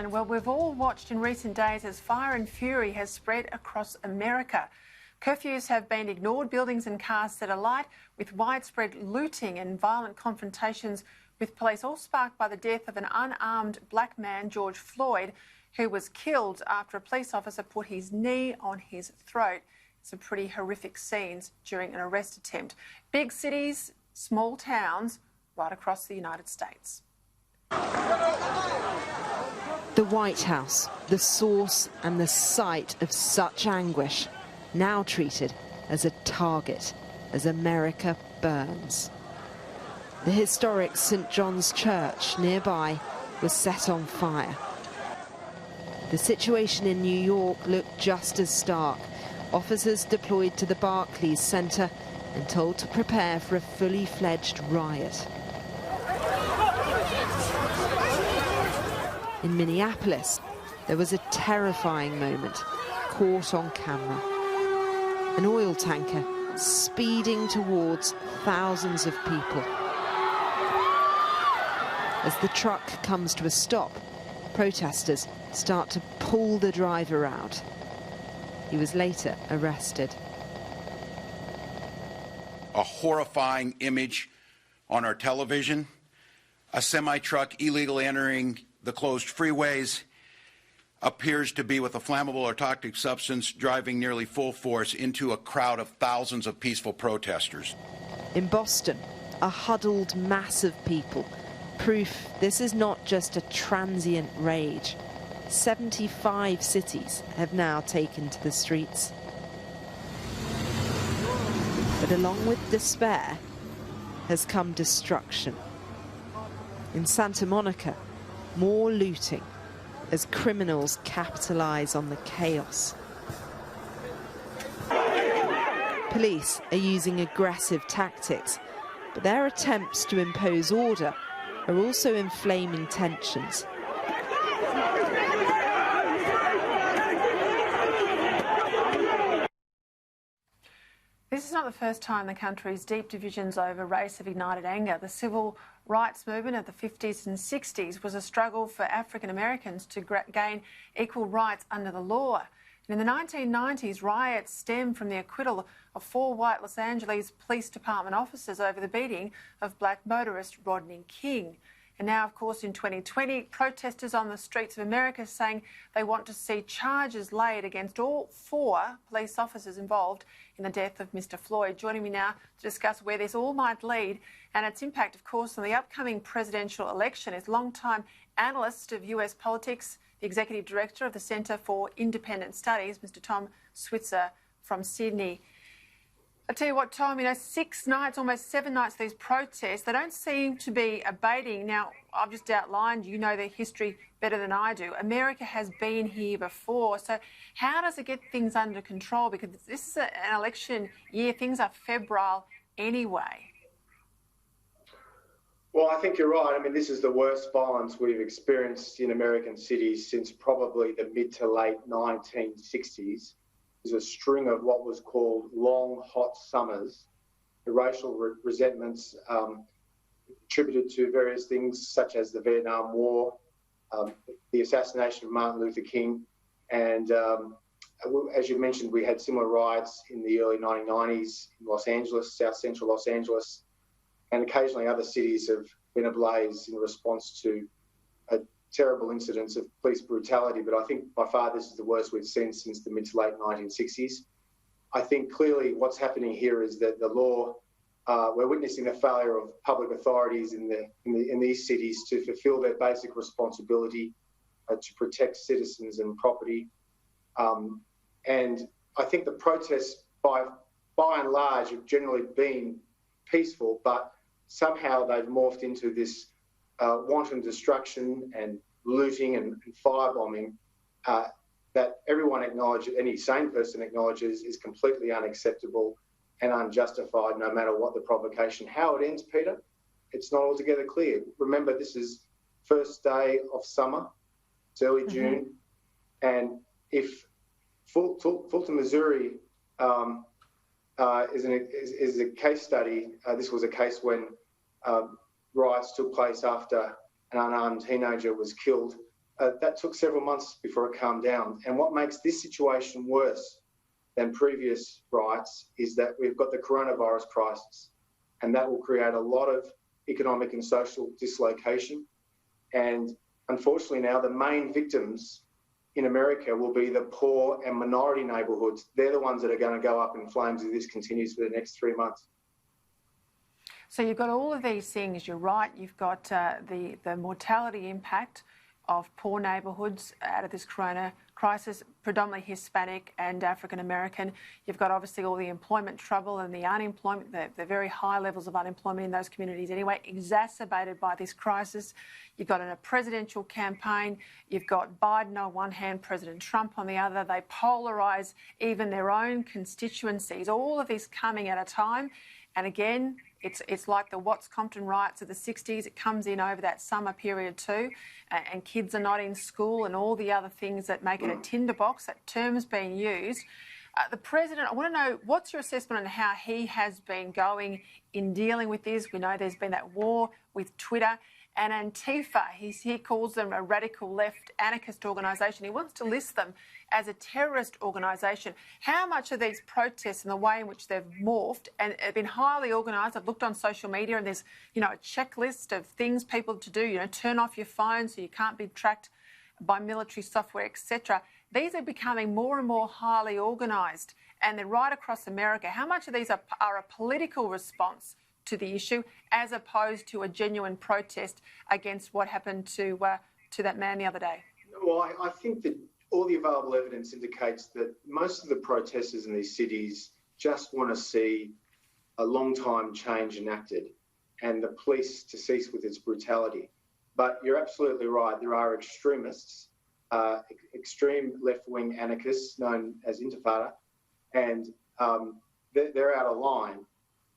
Well, we've all watched in recent days as fire and fury has spread across America. Curfews have been ignored, buildings and cars set alight, with widespread looting and violent confrontations with police, all sparked by the death of an unarmed black man, George Floyd, who was killed after a police officer put his knee on his throat. Some pretty horrific scenes during an arrest attempt. Big cities, small towns, right across the United States. The White House, the source and the site of such anguish, now treated as a target as America burns. The historic St. John's Church nearby was set on fire. The situation in New York looked just as stark. Officers deployed to the Barclays Center and told to prepare for a fully fledged riot. In Minneapolis, there was a terrifying moment caught on camera. An oil tanker speeding towards thousands of people. As the truck comes to a stop, protesters start to pull the driver out. He was later arrested. A horrifying image on our television, a semi-truck illegally entering the closed freeways, appears to be with a flammable or toxic substance driving nearly full force into a crowd of thousands of peaceful protesters. In Boston, a huddled mass of people. Proof this is not just a transient rage. 75 cities have now taken to the streets. But along with despair has come destruction. In Santa Monica, more looting as criminals capitalize on the chaos. Police are using aggressive tactics, but their attempts to impose order are also inflaming tensions. This is not the first time the country's deep divisions over race have ignited anger. The civil rights movement of the 50s and 60s was a struggle for African Americans to gain equal rights under the law. And in the 1990s, riots stemmed from the acquittal of 4 white Los Angeles Police Department officers over the beating of black motorist Rodney King. And now, of course, in 2020, protesters on the streets of America saying they want to see charges laid against all 4 police officers involved in the death of Mr. Floyd. Joining me now to discuss where this all might lead and its impact, of course, on the upcoming presidential election is longtime analyst of US politics, the Executive Director of the Centre for Independent Studies, Mr. Tom Switzer from Sydney. I tell you what, Tom, 6 nights, almost 7 nights, these protests, they don't seem to be abating. Now, I've just outlined, you know their history better than I do. America has been here before. So how does it get things under control? Because this is an election year. Things are febrile anyway. Well, I think you're right. I mean, this is the worst violence we've experienced in American cities since probably the mid to late 1960s. Is a string of what was called long, hot summers. The racial resentments attributed to various things such as the Vietnam War, the assassination of Martin Luther King, and as you mentioned, we had similar riots in the early 1990s in Los Angeles, South Central Los Angeles, and occasionally other cities have been ablaze in response to terrible incidents of police brutality, but I think by far this is the worst we've seen since the mid to late 1960s. I think clearly what's happening here is that the law, we're witnessing the failure of public authorities in these cities to fulfil their basic responsibility to protect citizens and property. And I think the protests by and large have generally been peaceful, but somehow they've morphed into this wanton destruction and looting and firebombing that everyone acknowledges, any sane person acknowledges, is completely unacceptable and unjustified, no matter what the provocation. How it ends, Peter, it's not altogether clear. Remember, this is first day of summer, it's early June, and if Fulton, Missouri is a case study, this was a case when riots took place after an unarmed teenager was killed that took several months before it calmed down. And what makes this situation worse than previous riots is that we've got the coronavirus crisis, and that will create a lot of economic and social dislocation. And unfortunately now the main victims in America will be the poor and minority neighbourhoods. They're the ones that are going to go up in flames if this continues for the next 3 months. So you've got all of these things, you're right, you've got the mortality impact of poor neighbourhoods out of this corona crisis, predominantly Hispanic and African American. You've got obviously all the employment trouble and the unemployment, the very high levels of unemployment in those communities anyway, exacerbated by this crisis. You've got a presidential campaign. You've got Biden on one hand, President Trump on the other. They polarise even their own constituencies. All of this coming at a time. And again, it's like the Watts Compton riots of the 60s. It comes in over that summer period too, and kids are not in school and all the other things that make it a tinderbox. That term's being used. The President, I want to know, what's your assessment on how he has been going in dealing with this? We know there's been that war with Twitter and Antifa. He calls them a radical left anarchist organisation. He wants to list them as a terrorist organisation. How much of these protests and the way in which they've morphed and have been highly organised? I've looked on social media and there's, a checklist of things people to do, turn off your phone so you can't be tracked by military software, etc. These are becoming more and more highly organised, and they're right across America. How much of these are a political response to the issue as opposed to a genuine protest against what happened to that man the other day? Well, I think that all the available evidence indicates that most of the protesters in these cities just want to see a long-time change enacted and the police to cease with its brutality. But you're absolutely right. There are extremists, extreme left-wing anarchists known as Intifada, and they're out of line.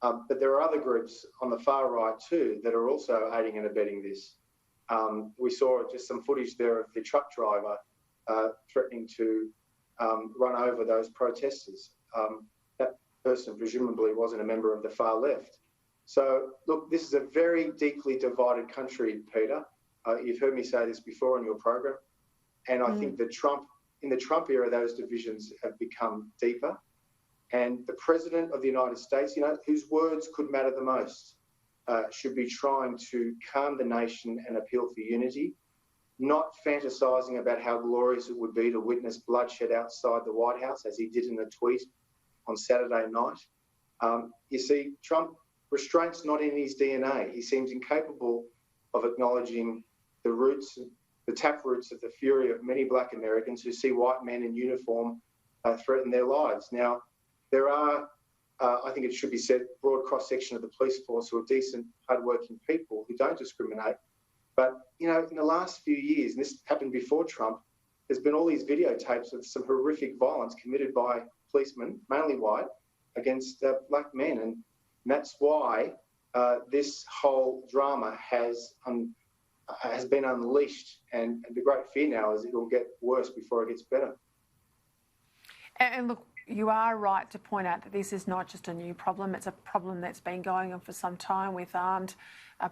But there are other groups on the far right too that are also aiding and abetting this. We saw just some footage there of the truck driver threatening to run over those protesters. That person presumably wasn't a member of the far left. So, look, this is a very deeply divided country, Peter. You've heard me say this before on your program. And I think that in the Trump era, those divisions have become deeper. And the President of the United States, whose words could matter the most, should be trying to calm the nation and appeal for unity, not fantasising about how glorious it would be to witness bloodshed outside the White House, as he did in a tweet on Saturday night. You see, Trump, restraint's not in his DNA. He seems incapable of acknowledging the taproots of the fury of many black Americans who see white men in uniform threaten their lives. Now, there are, I think it should be said, broad cross-section of the police force who are decent, hard-working people who don't discriminate. But, in the last few years, and this happened before Trump, there's been all these videotapes of some horrific violence committed by policemen, mainly white, against black men. And that's why this whole drama has been unleashed. And the great fear now is it will get worse before it gets better. And look, you are right to point out that this is not just a new problem. It's a problem that's been going on for some time with armed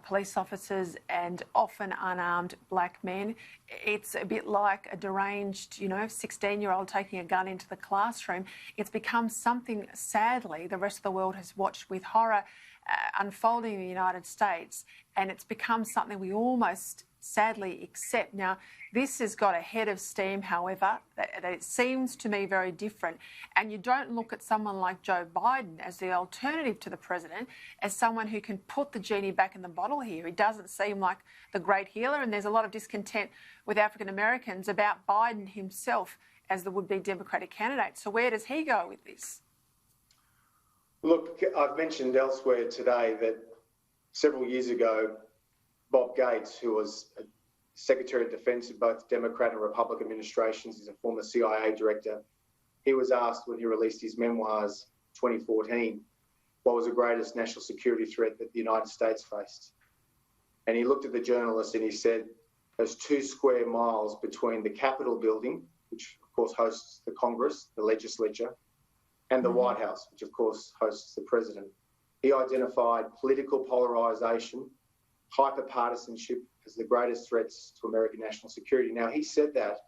police officers and often unarmed black men. It's a bit like a deranged, 16-year-old taking a gun into the classroom. It's become something, sadly, the rest of the world has watched with horror unfolding in the United States, and it's become something we almost sadly accept. Now, this has got a head of steam, however, that it seems to me very different. And you don't look at someone like Joe Biden as the alternative to the president, as someone who can put the genie back in the bottle here. He doesn't seem like the great healer, and there's a lot of discontent with African Americans about Biden himself as the would-be Democratic candidate. So where does he go with this? Look, I've mentioned elsewhere today that several years ago, Bob Gates, who was Secretary of Defense in both Democrat and Republican administrations, he's a former CIA director, he was asked when he released his memoirs 2014, what was the greatest national security threat that the United States faced? And he looked at the journalist and he said, there's 2 square miles between the Capitol building, which of course hosts the Congress, the legislature, and the White House, which of course hosts the president. He identified political polarisation, hyper-partisanship as the greatest threats to American national security. Now, he said that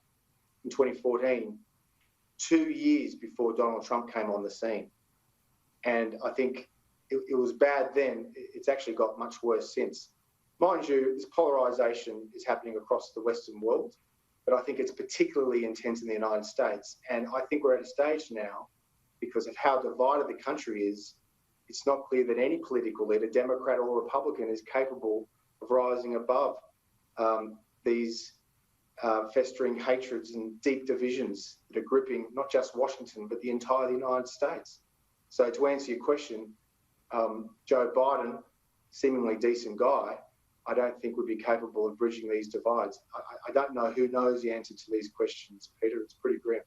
in 2014, 2 years before Donald Trump came on the scene. And I think it was bad then. It's actually got much worse since. Mind you, this polarization is happening across the Western world, but I think it's particularly intense in the United States. And I think we're at a stage now, because of how divided the country is, it's not clear that any political leader, Democrat or Republican, is capable of rising above these festering hatreds and deep divisions that are gripping not just Washington, but the entire United States. So to answer your question, Joe Biden, seemingly decent guy, I don't think would be capable of bridging these divides. I don't know who knows the answer to these questions, Peter. It's pretty grim.